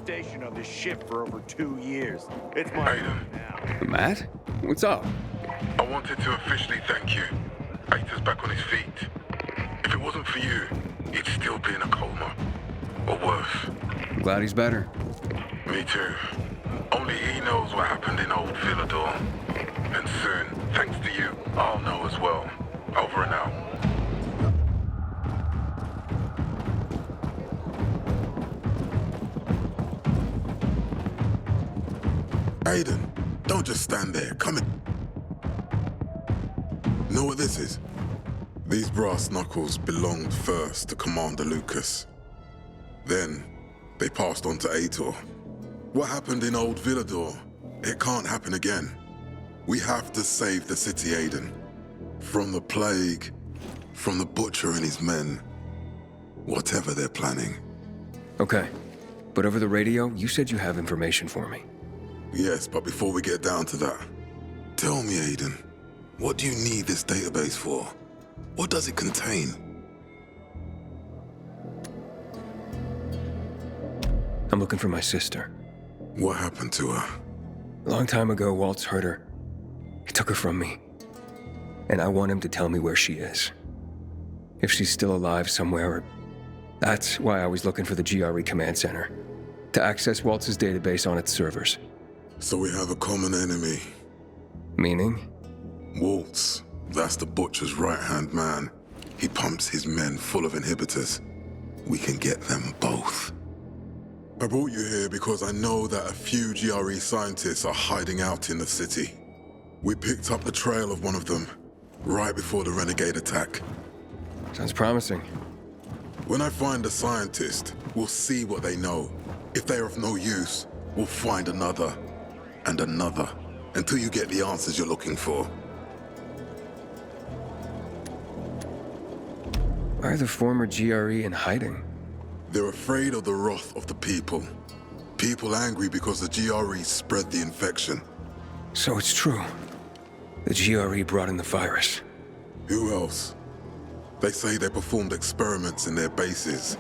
stationed on this ship for over 2 years. It's my Aiden. now. Matt? What's up? I wanted to officially thank you. Aita's back on his feet. If it wasn't for you, he'd still be in a coma. Or worse. I'm glad he's better. Me too. Only he knows what happened in old Villador. And soon, thanks to you, I'll know as well. Over and out. Aiden, don't just stand there. Come in. Know what this is? These brass knuckles belonged first to Commander Lucas. Then, they passed on to Aitor. What happened in old Villador, it can't happen again. We have to save the city, Aiden. From the plague, from the Butcher and his men. Whatever they're planning. Okay. But over the radio, you said you have information for me. Yes, but before we get down to that, tell me, Aiden, what do you need this database for? What does it contain? I'm looking for my sister. What happened to her? A long time ago, Waltz hurt her. He took her from me. And I want him to tell me where she is. If she's still alive somewhere. That's why I was looking for the GRE command center. To access Waltz's database on its servers. So we have a common enemy. Meaning? Waltz. That's the Butcher's right-hand man. He pumps his men full of inhibitors. We can get them both. I brought you here because I know that a few GRE scientists are hiding out in the city. We picked up the trail of one of them, right before the renegade attack. Sounds promising. When I find a scientist, we'll see what they know. If they're of no use, we'll find another, and another, until you get the answers you're looking for. Why are the former GRE in hiding? They're afraid of the wrath of the people. People angry because the GRE spread the infection. So it's true. The GRE brought in the virus. Who else? They say they performed experiments in their bases.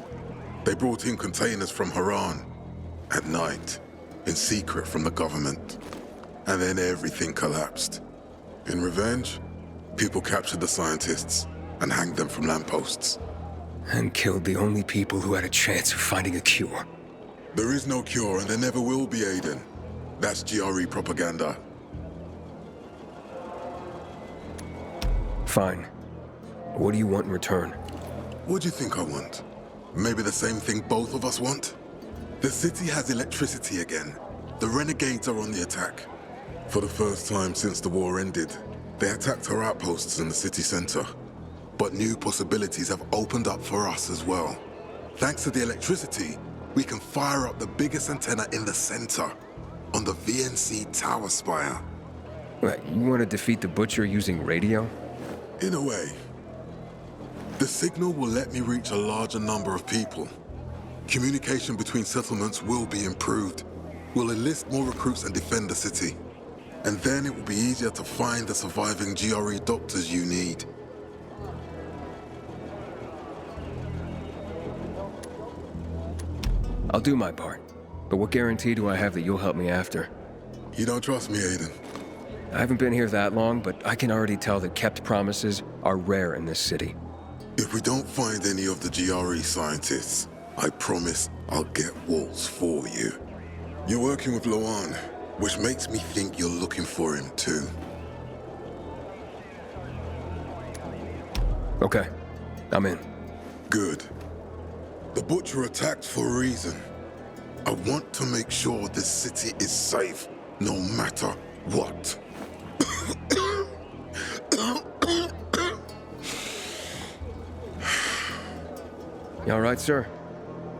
They brought in containers from Harran at night, in secret from the government. And then everything collapsed. In revenge, people captured the scientists and hanged them from lampposts. And killed the only people who had a chance of finding a cure. There is no cure and there never will be, Aiden. That's GRE propaganda. Fine. What do you want in return? What do you think I want? Maybe the same thing both of us want? The city has electricity again. The renegades are on the attack. For the first time since the war ended, they attacked our outposts in the city center. But new possibilities have opened up for us as well. Thanks to the electricity, we can fire up the biggest antenna in the center, on the VNC tower spire. What, you want to defeat the Butcher using radio? In a way. The signal will let me reach a larger number of people. Communication between settlements will be improved. We'll enlist more recruits and defend the city. And then it will be easier to find the surviving GRE doctors you need. I'll do my part. But what guarantee do I have that you'll help me after? You don't trust me, Aiden? I haven't been here that long, but I can already tell that kept promises are rare in this city. If we don't find any of the GRE scientists, I promise I'll get Waltz for you. You're working with Loan, which makes me think you're looking for him too. Okay, I'm in. Good. The Butcher attacked for a reason. I want to make sure this city is safe, no matter what. You all right, sir?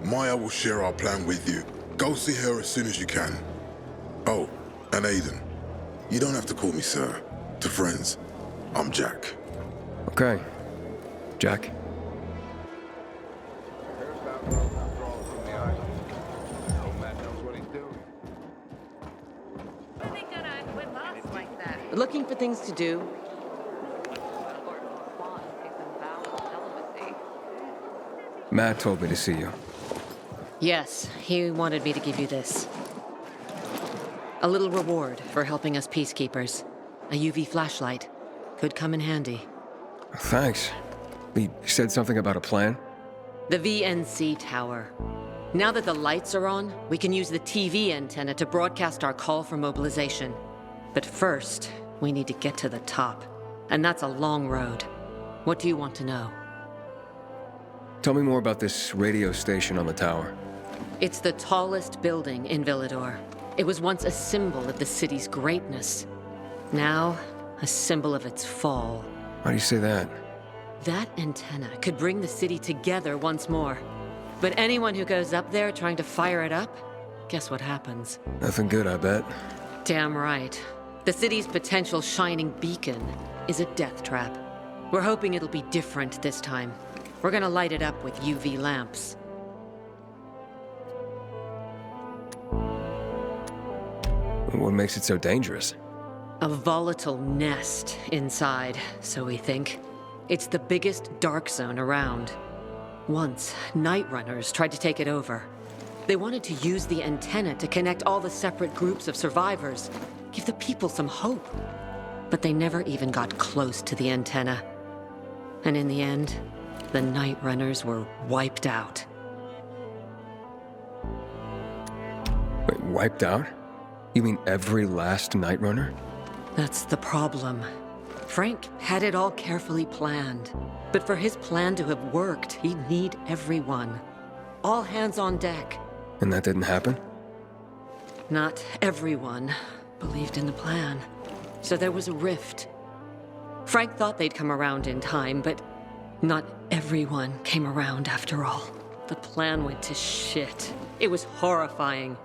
Maya will share our plan with you. Go see her as soon as you can. Oh, and Aiden, you don't have to call me sir. To friends, I'm Jack. Okay. Jack? Looking for things to do? Matt told me to see you. Yes, he wanted me to give you this. A little reward for helping us peacekeepers. A UV flashlight. Could come in handy. Thanks. He said something about a plan? The VNC tower. Now that the lights are on, we can use the TV antenna to broadcast our call for mobilization. But first, we need to get to the top. And that's a long road. What do you want to know? Tell me more about this radio station on the tower. It's the tallest building in Villador. It was once a symbol of the city's greatness. Now, a symbol of its fall. Why do you say that? That antenna could bring the city together once more. But anyone who goes up there trying to fire it up, guess what happens? Nothing good, I bet. Damn right. The city's potential shining beacon is a death trap. We're hoping it'll be different this time. We're gonna light it up with UV lamps. What makes it so dangerous? A volatile nest inside, so we think. It's the biggest dark zone around. Once, night runners tried to take it over. They wanted to use the antenna to connect all the separate groups of survivors, give the people some hope. But they never even got close to the antenna. And in the end, the night runners were wiped out. Wait, wiped out? You mean every last night runner? That's the problem. Frank had it all carefully planned. But for his plan to have worked, he'd need everyone. All hands on deck. And that didn't happen? Not everyone believed in the plan. So there was a rift. Frank thought they'd come around in time, but not everyone came around after all. The plan went to shit. It was horrifying.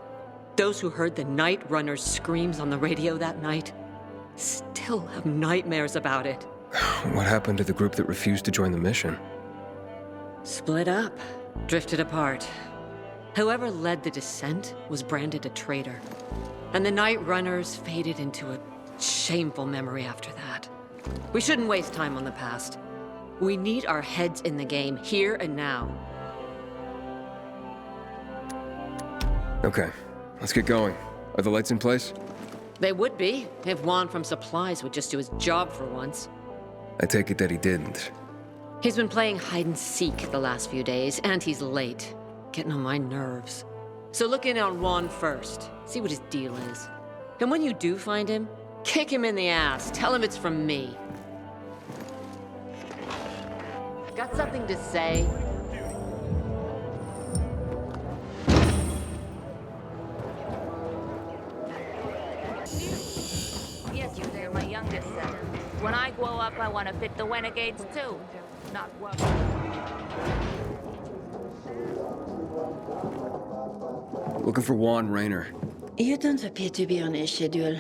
Those who heard the Night Runner's screams on the radio that night still have nightmares about it. What happened to the group that refused to join the mission? Split up, drifted apart. Whoever led the descent was branded a traitor. And the Night Runners faded into a shameful memory after that. We shouldn't waste time on the past. We need our heads in the game, here and now. Okay, let's get going. Are the lights in place? They would be, if Juan from Supplies would just do his job for once. I take it that he didn't. He's been playing hide and seek the last few days, and he's late. Getting on my nerves. So look in on Juan first. See what his deal is. And when you do find him, kick him in the ass. Tell him it's from me. Got something to say? Yes, they're my youngest son. When I grow up, I want to fit the renegades too. Not work. Looking for Juan Raynor. You don't appear to be on a schedule.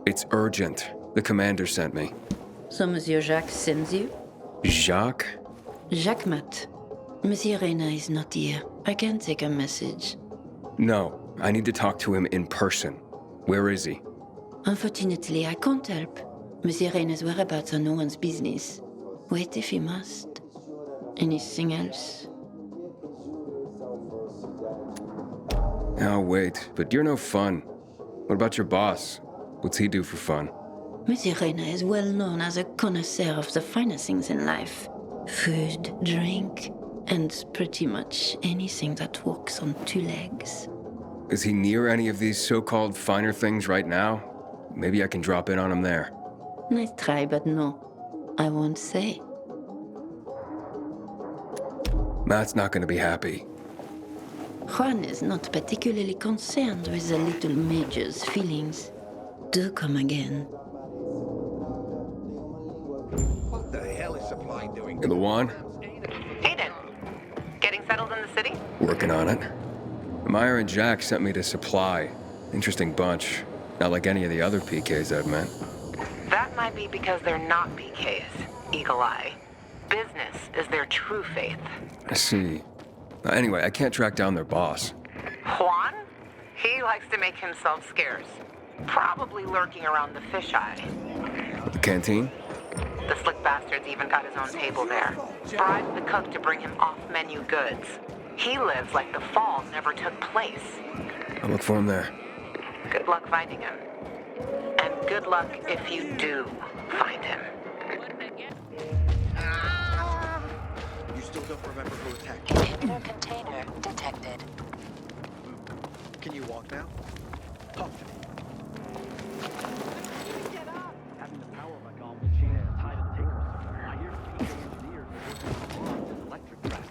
It's urgent. The commander sent me. So Monsieur Jacques sends you? Jacques? Jacques Mat. Monsieur Reyna is not here. I can take a message. No, I need to talk to him in person. Where is he? Unfortunately, I can't help. Monsieur Reyna's whereabouts are no one's business. Wait if he must. Anything else? I'll wait, but you're no fun. What about your boss? What's he do for fun? Monsieur Reyna is well known as a connoisseur of the finer things in life. Food, drink, and pretty much anything that walks on two legs. Is he near any of these so-called finer things right now? Maybe I can drop in on him there. Nice try, but no. I won't say. Matt's not gonna be happy. Juan is not particularly concerned with the little major's feelings. Do come again. What the hell is Supply doing? The Juan? Aiden, getting settled in the city? Working on it. Meyer and Jack sent me to Supply. Interesting bunch. Not like any of the other PKs I've met. That might be because they're not PKs, Eagle Eye. Business is their true faith. I see. Anyway, I can't track down their boss. Juan? He likes to make himself scarce. Probably lurking around the fisheye. The canteen? The slick bastard's even got his own table there. Bribed the cook to bring him off-menu goods. He lives like the fall never took place. I'll look for him there. Good luck finding him. And good luck if you do find him. You still don't remember who attacked you? Inhibitor container detected. Can you walk now? Talk to me. Having the power of a golf machine tied to take her somewhere. I hear the engineers are working on this electric track.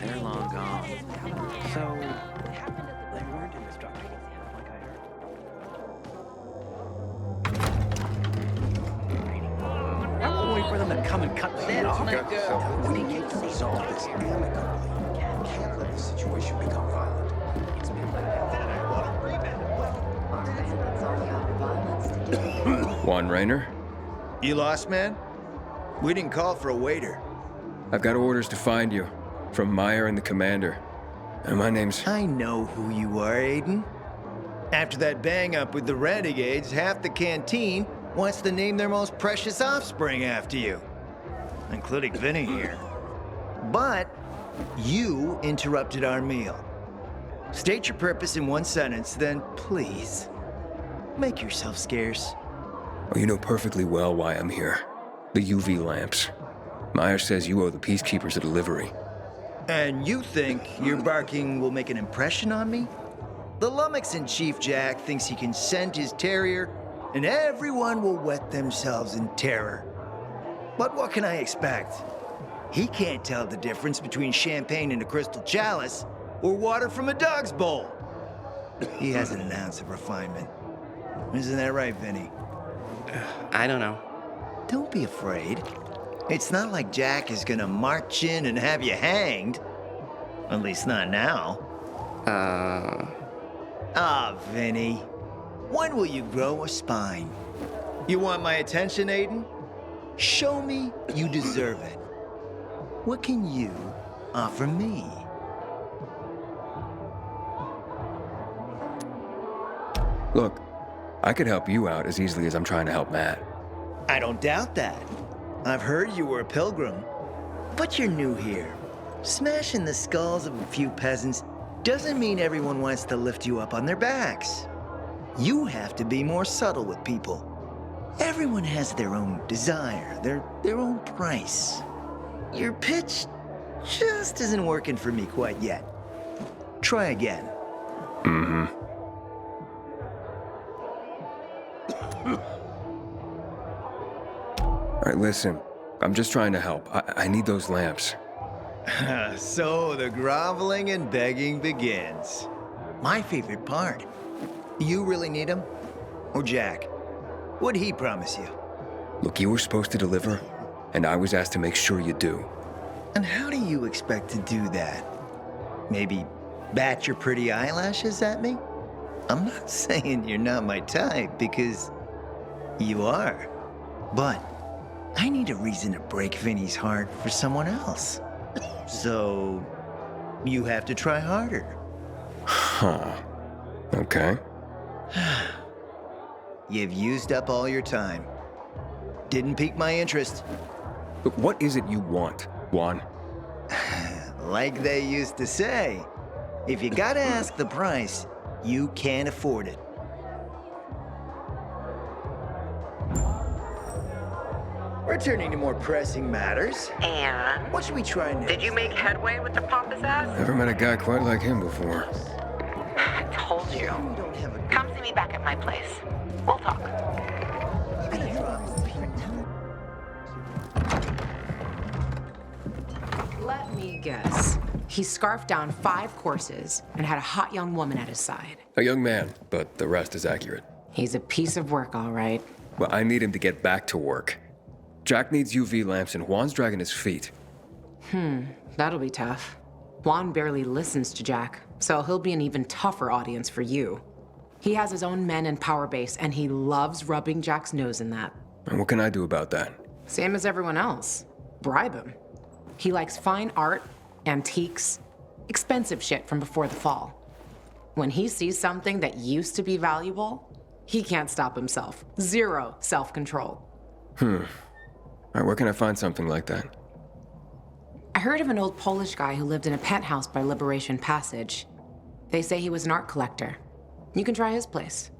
They're long gone. So, they weren't indestructible, like I heard. I'm gonna wait for them to come and cut my head off. We need to resolve this amicably. Can't let the situation become violent. It's been Juan Raynor? You lost, man? We didn't call for a waiter. I've got orders to find you. From Meyer and the commander. And my name's... I know who you are, Aiden. After that bang-up with the Renegades, half the canteen wants to name their most precious offspring after you. Including Vinny here. But you interrupted our meal. State your purpose in one sentence, then please, make yourself scarce. Oh, you know perfectly well why I'm here. The UV lamps. Meyer says you owe the Peacekeepers a delivery. And you think your barking will make an impression on me? The lummox-in Chief Jack thinks he can scent his terrier, and everyone will wet themselves in terror. But what can I expect? He can't tell the difference between champagne in a crystal chalice or water from a dog's bowl. He hasn't an ounce of refinement. Isn't that right, Vinny? I don't know. Don't be afraid. It's not like Jack is gonna march in and have you hanged. At least not now. Vinny. When will you grow a spine? You want my attention, Aiden? Show me you deserve it. What can you offer me? Look, I could help you out as easily as I'm trying to help Matt. I don't doubt that. I've heard you were a pilgrim, but you're new here. Smashing the skulls of a few peasants doesn't mean everyone wants to lift you up on their backs. You have to be more subtle with people. Everyone has their own desire, their own price. Your pitch just isn't working for me quite yet. Try again. Mm-hmm. All right, listen. I'm just trying to help. I need those lamps. So the groveling and begging begins. My favorite part. You really need him? Or Jack? What'd he promise you? Look, you were supposed to deliver, and I was asked to make sure you do. And how do you expect to do that? Maybe bat your pretty eyelashes at me? I'm not saying you're not my type, because you are. But I need a reason to break Vinny's heart for someone else. So you have to try harder. Huh. Okay. You've used up all your time. Didn't pique my interest. But what is it you want, Juan? Like they used to say, if you gotta ask the price, you can't afford it. Returning to more pressing matters. And What should we try next? did you make headway with the pompous ass? Never met a guy quite like him before. I told you. We don't have a Come see me back at my place. We'll talk. good Let me guess. He scarfed down 5 courses and had a hot young woman at his side. A young man, but the rest is accurate. He's a piece of work, all right. Well, I need him to get back to work. Jack needs UV lamps and Juan's dragging his feet. That'll be tough. Juan barely listens to Jack, so he'll be an even tougher audience for you. He has his own men and power base, and he loves rubbing Jack's nose in that. And what can I do about that? Same as everyone else. Bribe him. He likes fine art, antiques, expensive shit from before the fall. When he sees something that used to be valuable, he can't stop himself. 0 self-control. All right, where can I find something like that? I heard of an old Polish guy who lived in a penthouse by Liberation Passage. They say he was an art collector. You can try his place.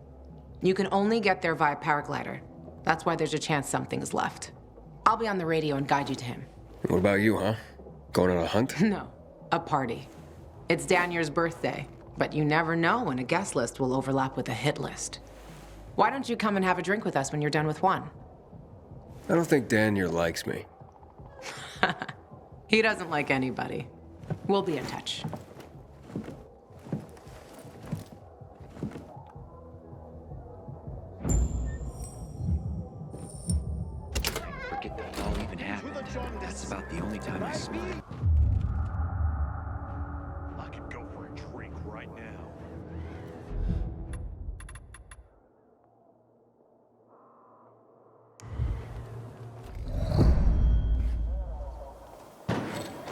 You can only get there via paraglider. That's why there's a chance something's left. I'll be on the radio and guide you to him. What about you, huh? Going on a hunt? No, a party. It's Danier's birthday, but you never know when a guest list will overlap with a hit list. Why don't you come and have a drink with us when you're done with Juan? I don't think Danier likes me. He doesn't like anybody. We'll be in touch. Forget that all even happened. That's about the only time I smile. I could go for a drink right now.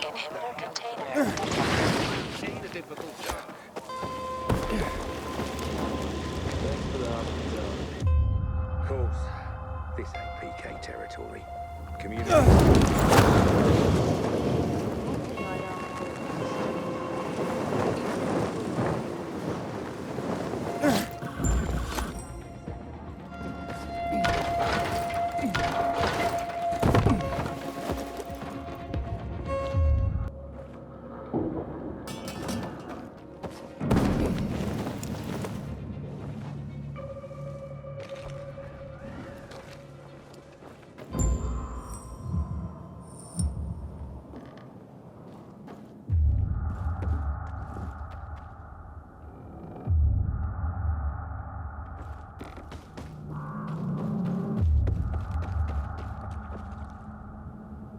Inhibitor container. Ain't a difficult job. Of course, this ain't PK territory. Community.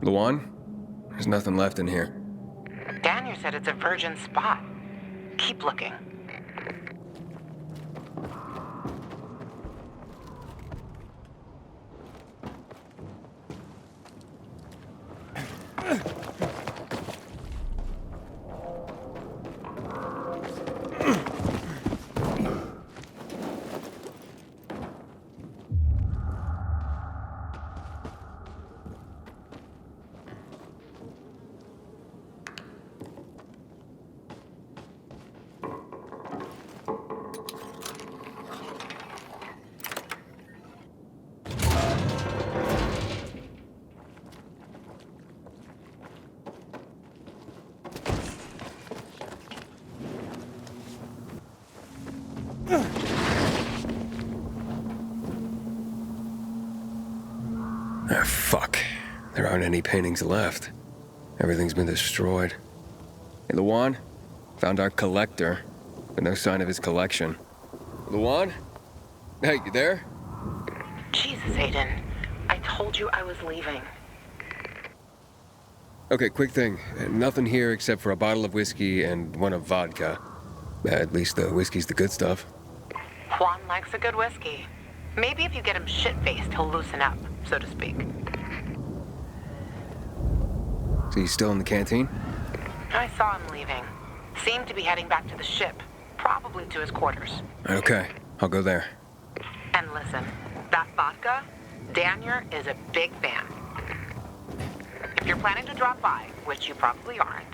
Luan? There's nothing left in here. Daniel said it's a virgin spot. Keep looking. Ah, fuck. There aren't any paintings left. Everything's been destroyed. Hey, Luan? Found our collector, but no sign of his collection. Luan? Hey, you there? Jesus, Aiden. I told you I was leaving. Okay, quick thing. Nothing here except for a bottle of whiskey and one of vodka. At least the whiskey's the good stuff. Juan likes a good whiskey. Maybe if you get him shit-faced, he'll loosen up, so to speak. So he's still in the canteen? I saw him leaving. Seemed to be heading back to the ship, probably to his quarters. Okay, I'll go there. And listen, that vodka, Daniel is a big fan. If you're planning to drop by, which you probably aren't,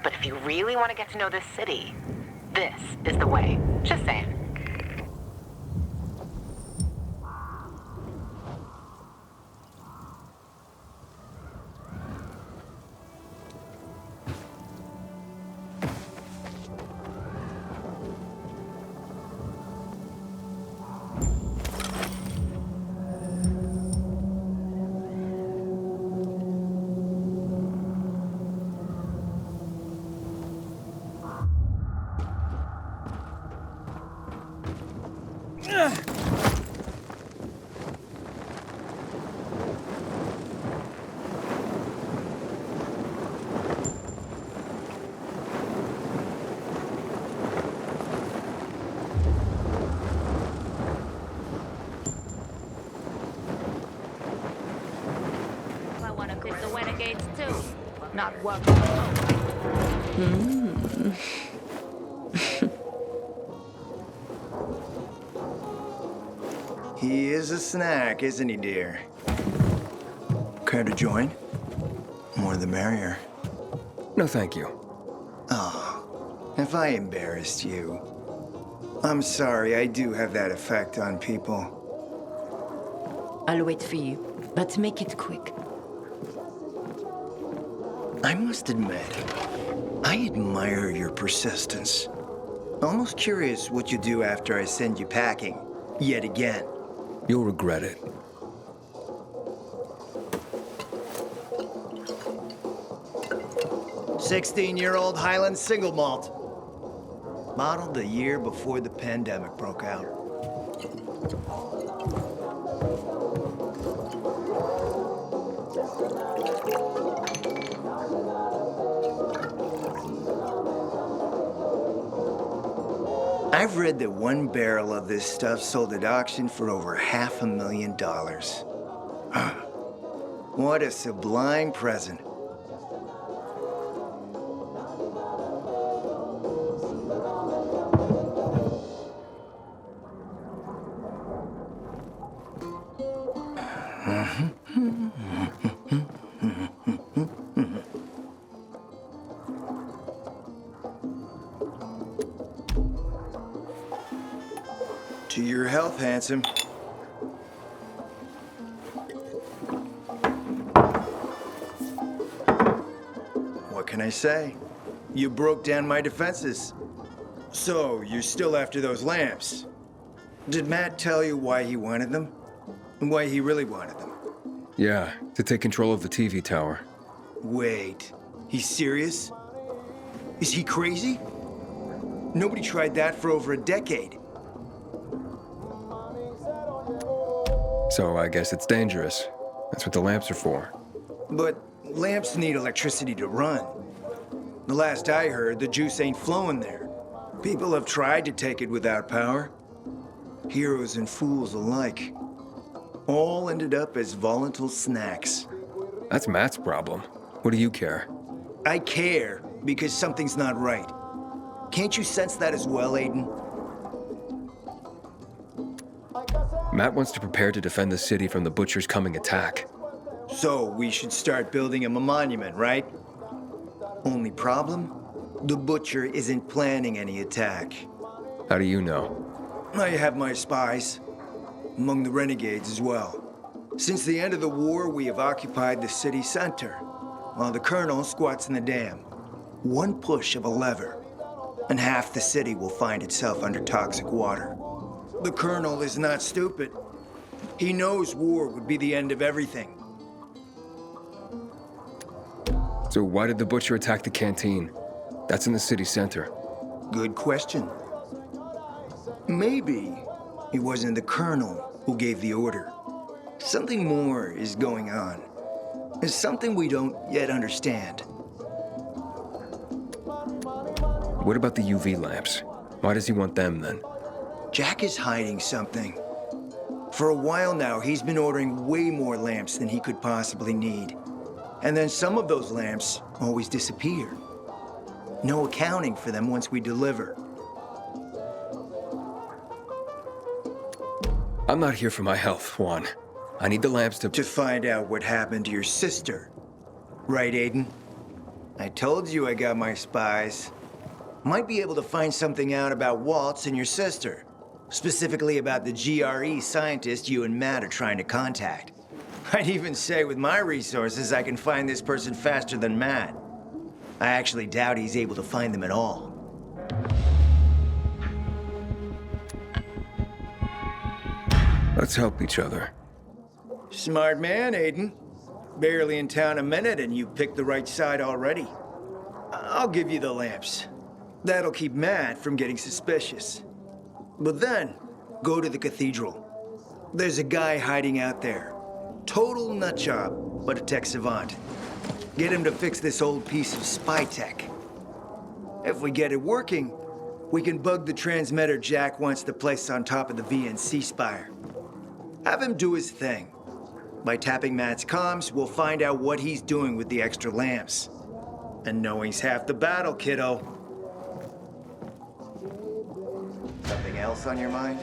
but if you really want to get to know this city, this is the way. Just saying. fit the renegades too. Not one alone. He is a snack, isn't he, dear? Care to join? More the merrier. No, thank you. Oh, if I embarrassed you. I'm sorry, I do have that effect on people. I'll wait for you, but make it quick. I must admit, I admire your persistence. Almost curious what you do after I send you packing, yet again. You'll regret it. "16-year-old Highland single malt. Bottled the year before the pandemic broke out. I've read that one barrel of this stuff sold at auction for over $500,000. What a sublime present. To your health, handsome. What can I say? You broke down my defenses. So, you're still after those lamps. Did Matt tell you why he wanted them? And why he really wanted them? Yeah, to take control of the TV tower. Wait, he's serious? Is he crazy? Nobody tried that for over a decade. So I guess it's dangerous. That's what the lamps are for. But lamps need electricity to run. The last I heard, the juice ain't flowing there. People have tried to take it without power. Heroes and fools alike. All ended up as volatile snacks. That's Matt's problem. What do you care? I care because something's not right. Can't you sense that as well, Aiden? Matt wants to prepare to defend the city from the Butcher's coming attack. So we should start building him a monument, right? Only problem? The Butcher isn't planning any attack. How do you know? I have my spies. Among the renegades as well. Since the end of the war, we have occupied the city center, while the Colonel squats in the dam. One push of a lever, and half the city will find itself under toxic water. The Colonel is not stupid. He knows war would be the end of everything. So why did the Butcher attack the canteen? That's in the city center. Good question. Maybe it wasn't the Colonel who gave the order. Something more is going on. It's something we don't yet understand. What about the UV lamps? Why does he want them then? Jack is hiding something. For a while now, he's been ordering way more lamps than he could possibly need. And then some of those lamps always disappear. No accounting for them once we deliver. I'm not here for my health, Juan. I need the lamps to find out what happened to your sister. Right, Aiden? I told you I got my spies. Might be able to find something out about Waltz and your sister. Specifically about the GRE scientist you and Matt are trying to contact. I'd even say with my resources, I can find this person faster than Matt. I actually doubt he's able to find them at all. Let's help each other. Smart man, Aiden. Barely in town a minute and you picked the right side already. I'll give you the lamps. That'll keep Matt from getting suspicious. But then, go to the cathedral. There's a guy hiding out there. Total nutjob, but a tech savant. Get him to fix this old piece of spy tech. If we get it working, we can bug the transmitter Jack wants to place on top of the VNC spire. Have him do his thing. By tapping Matt's comms, we'll find out what he's doing with the extra lamps. And knowing's half the battle, kiddo. Something else on your mind?